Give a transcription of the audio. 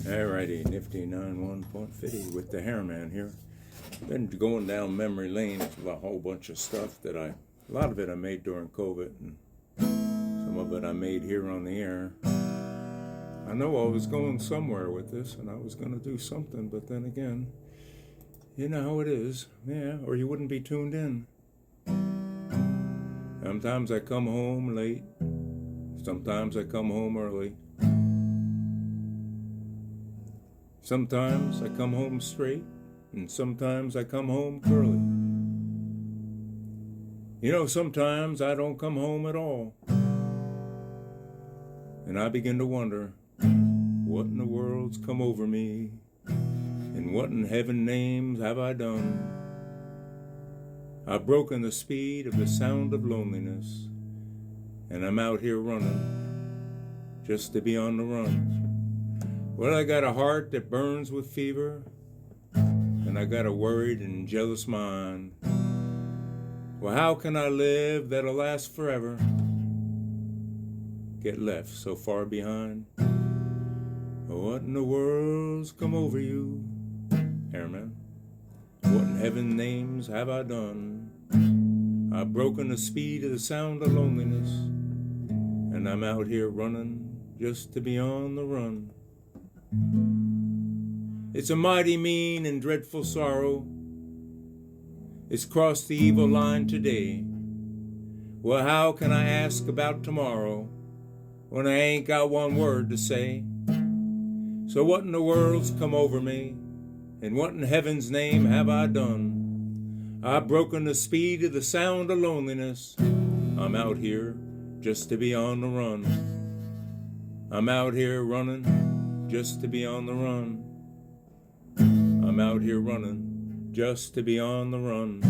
Alrighty, Nifty 91.50 with the Hairman here. Been going down memory lane with a whole bunch of stuff that a lot of it I made during COVID, and some of it I made here on the air. I know I was going somewhere with this, and I was going to do something, but then again, you know how it is, yeah, or you wouldn't be tuned in. Sometimes I come home late, sometimes I come home early. Sometimes I come home straight, and sometimes I come home curly. You know, sometimes I don't come home at all. And I begin to wonder, what in the world's come over me? And what in heaven's names have I done? I've broken the speed of the sound of loneliness, and I'm out here running, just to be on the run. Well, I got a heart that burns with fever, and I got a worried and jealous mind. Well, how can I live that'll last forever? Get left so far behind. What in the world's come over you, Hairman? What in heaven's names have I done? I've broken the speed of the sound of loneliness, and I'm out here running just to be on the run. It's a mighty mean and dreadful sorrow. It's crossed the evil line today. Well, how can I ask about tomorrow when I ain't got one word to say? So what in the world's come over me, and what in heaven's name have I done? I've broken the speed of the sound of loneliness. I'm out here just to be on the run. I'm out here running just to be on the run. I'm out here running just to be on the run.